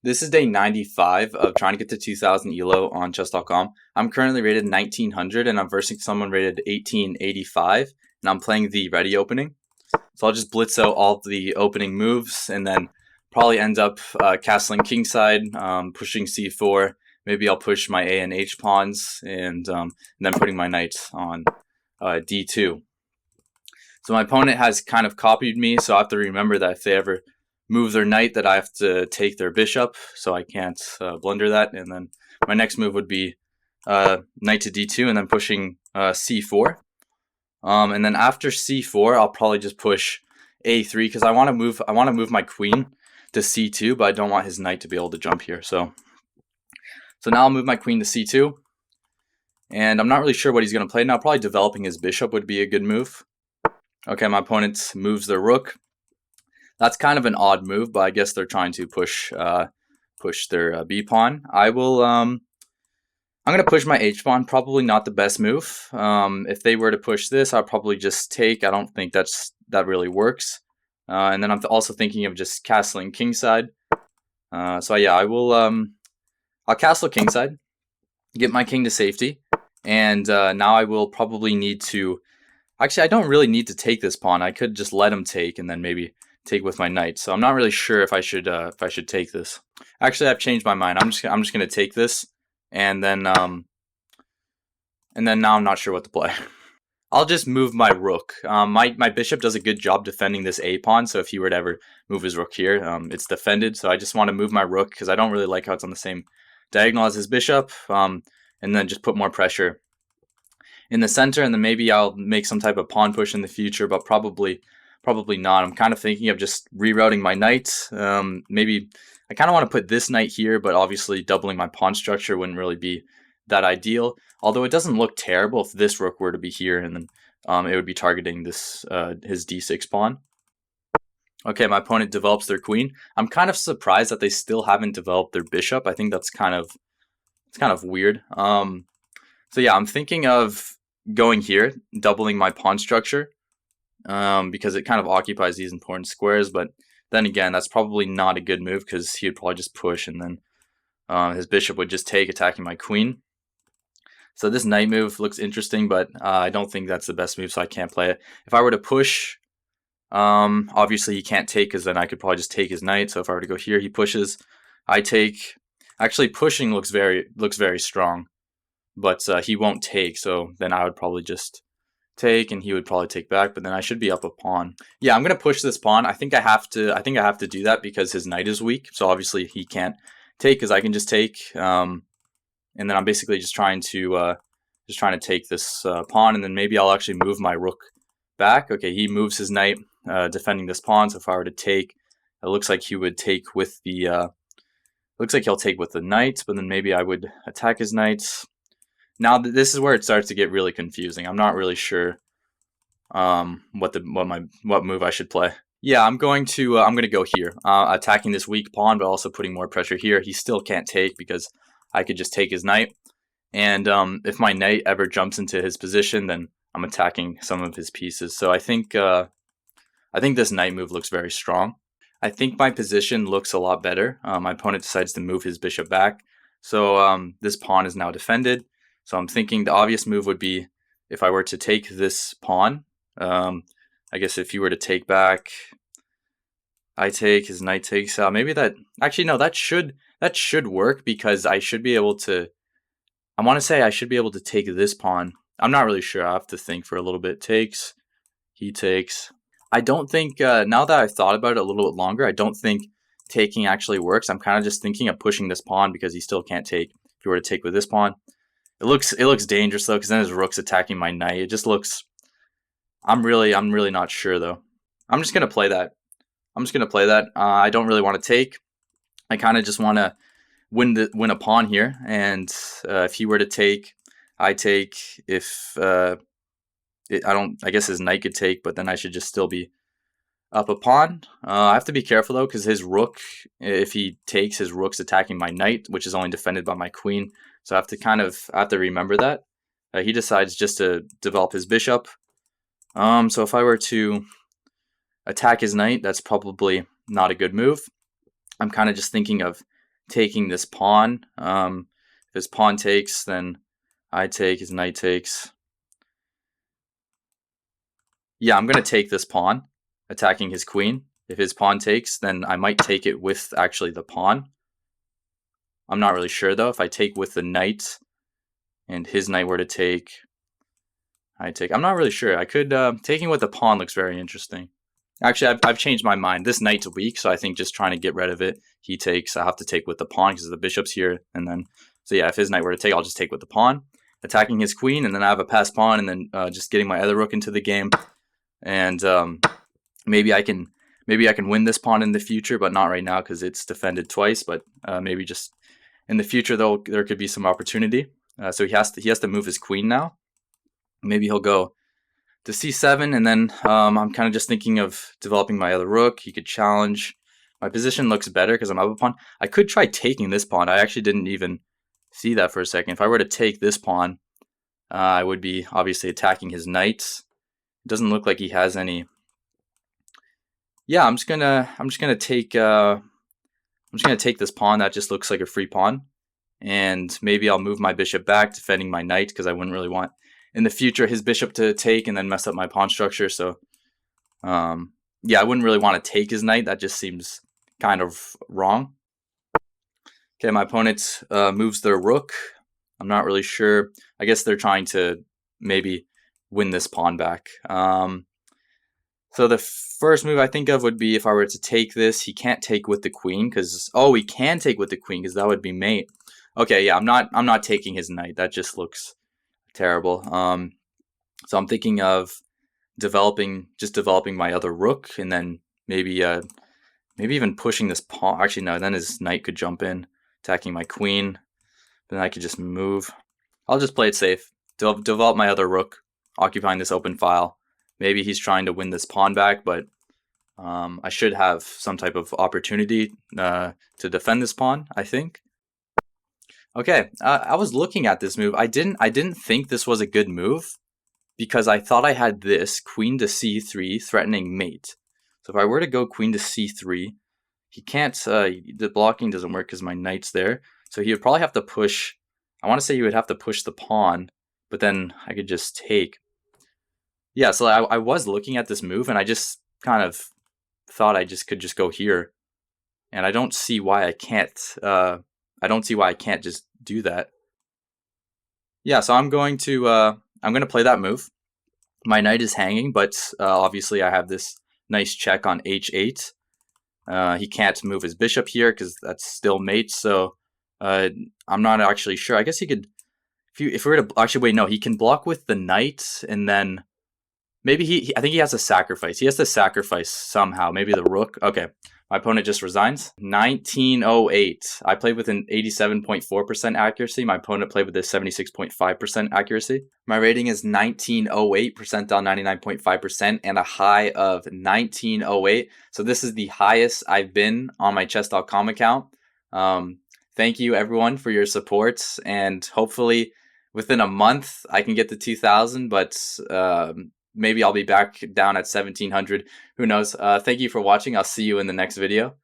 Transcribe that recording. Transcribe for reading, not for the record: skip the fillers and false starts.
This is day 95 of trying to get to 2000 ELO on chess.com. I'm currently rated 1900 and I'm versing someone rated 1885 and I'm playing the ready opening. So I'll just blitz out all the opening moves and then probably end up castling kingside, pushing c4. Maybe I'll push my A and H pawns and then putting my knight on d2. So my opponent has kind of copied me, so I have to remember that if they ever move their knight, that I have to take their bishop, so I can't blunder that. And then my next move would be knight to d2 and then pushing c4. And then after c4, I'll probably just push a3 because I want to move my queen to c2, but I don't want his knight to be able to jump here. So now I'll move my queen to c2, and I'm not really sure what he's going to play now. Probably developing his bishop would be a good move. Okay, my opponent moves their rook. That's kind of an odd move, but I guess they're trying to push their b pawn. I'm going to push my h pawn. Probably not the best move. If they were to push this, I'll probably just take. I don't think that really works. And then I'm also thinking of just castling kingside. So yeah, I'll castle kingside, get my king to safety, and now I will probably need to. Actually, I don't really need to take this pawn. I could just let him take and then maybe take with my knight. So I'm not really sure if I should take this. Actually, I've changed my mind. I'm just going to take this, and then now I'm not sure what to play. I'll just move my rook. My bishop does a good job defending this a pawn. So if he were to ever move his rook here, it's defended. So I just want to move my rook because I don't really like how it's on the same diagonal as his bishop. And then just put more pressure in the center, and then maybe I'll make some type of pawn push in the future, but probably not. I'm kind of thinking of just rerouting my knight. Maybe I kind of want to put this knight here, but obviously doubling my pawn structure wouldn't really be that ideal. Although it doesn't look terrible if this rook were to be here, and then it would be targeting this his d6 pawn. Okay, my opponent develops their queen. I'm kind of surprised that they still haven't developed their bishop. I think it's kind of weird. So yeah, I'm thinking of going here, doubling my pawn structure, because it kind of occupies these important squares. But then again, that's probably not a good move because he would probably just push, and then his bishop would just take, attacking my queen. So this knight move looks interesting, but I don't think that's the best move, so I can't play it. If I were to push, obviously he can't take because then I could probably just take his knight. So if I were to go here, he pushes, I take. Actually, pushing looks very strong. But he won't take, so then I would probably just take, and he would probably take back. But then I should be up a pawn. Yeah, I'm gonna push this pawn. I think I have to do that because his knight is weak. So obviously he can't take because I can just take. And then I'm basically just trying to take this pawn, and then maybe I'll actually move my rook back. Okay, he moves his knight, defending this pawn. So if I were to take, it looks like he would take with the. Looks like he'll take with the knight, but then maybe I would attack his knight. Now this is where it starts to get really confusing. I'm not really sure what move I should play. Yeah, I'm going to go here, attacking this weak pawn, but also putting more pressure here. He still can't take because I could just take his knight, and if my knight ever jumps into his position, then I'm attacking some of his pieces. So I think this knight move looks very strong. I think my position looks a lot better. My opponent decides to move his bishop back, so this pawn is now defended. So I'm thinking the obvious move would be if I were to take this pawn. I guess if you were to take back, I take, his knight takes. Maybe that. Actually, no. That should work because I should be able to. I want to say I should be able to take this pawn. I'm not really sure. I have to think for a little bit. Takes. He takes. I don't think. Now that I've thought about it a little bit longer, I don't think taking actually works. I'm kind of just thinking of pushing this pawn because he still can't take. If you were to take with this pawn. It looks dangerous though, because then his rook's attacking my knight. It just looks. I'm really not sure though. I'm just gonna play that. I don't really want to take. I kind of just want to win a pawn here, and if he were to take, I take. If I don't, I guess his knight could take, but then I should just still be up a pawn. I have to be careful though, because his rook, if he takes, his rook's attacking my knight, which is only defended by my queen. So I have to remember that. He decides just to develop his bishop. So if I were to attack his knight, that's probably not a good move. I'm kind of just thinking of taking this pawn. If his pawn takes, then I take, his knight takes. Yeah, I'm going to take this pawn, attacking his queen. If his pawn takes, then I might take it with actually the pawn. I'm not really sure though. If I take with the knight and his knight were to take, I take. I'm not really sure. I could, taking with the pawn looks very interesting. Actually, I've changed my mind. This knight's weak, so I think just trying to get rid of it, he takes. I have to take with the pawn because the bishop's here. And then, so yeah, if his knight were to take, I'll just take with the pawn, attacking his queen, and then I have a passed pawn, and then just getting my other rook into the game. And maybe I can win this pawn in the future, but not right now because it's defended twice. But maybe just in the future, though, there could be some opportunity. So he has to move his queen now. Maybe he'll go to c7, and then I'm kind of just thinking of developing my other rook. He could challenge. My position looks better because I'm up a pawn. I could try taking this pawn. I actually didn't even see that for a second. If I were to take this pawn, I would be obviously attacking his knight. It doesn't look like he has any. Yeah, I'm just gonna take this pawn. That just looks like a free pawn, and maybe I'll move my bishop back, defending my knight because I wouldn't really want in the future his bishop to take and then mess up my pawn structure. So yeah, I wouldn't really want to take his knight. That just seems kind of wrong. Okay, my opponent moves their rook. I'm not really sure. I guess they're trying to maybe win this pawn back. So the first move I think of would be if I were to take this. He can't take with the queen because he can take with the queen because that would be mate. Okay, yeah, I'm not taking his knight. That just looks terrible. So I'm thinking of developing my other rook, and then maybe even pushing this pawn. Actually, no. Then his knight could jump in, attacking my queen. Then I could just move. I'll just play it safe. Develop my other rook, occupying this open file. Maybe he's trying to win this pawn back, but I should have some type of opportunity to defend this pawn, I think. Okay, I was looking at this move. I didn't think this was a good move because I thought I had this queen to c3 threatening mate. So if I were to go queen to c3, he can't. The blocking doesn't work because my knight's there. So he would probably have to push. I want to say he would have to push the pawn, but then I could just take. Yeah, so I was looking at this move, and I just kind of thought I could just go here, and I don't see why I can't. I don't see why I can't just do that. Yeah, so I'm going to play that move. My knight is hanging, but obviously I have this nice check on h8. He can't move his bishop here because that's still mate. So I'm not actually sure. I guess he could. If we were to actually wait, no, he can block with the knight, and then. Maybe I think he has to sacrifice. He has to sacrifice somehow. Maybe the rook. Okay. My opponent just resigns. 1908. I played with an 87.4% accuracy. My opponent played with a 76.5% accuracy. My rating is 1908, percentile 99.5%, and a high of 1908. So this is the highest I've been on my chess.com account. Thank you, everyone, for your support. And hopefully within a month, I can get to 2,000, but maybe I'll be back down at 1,700. Who knows? Thank you for watching. I'll see you in the next video.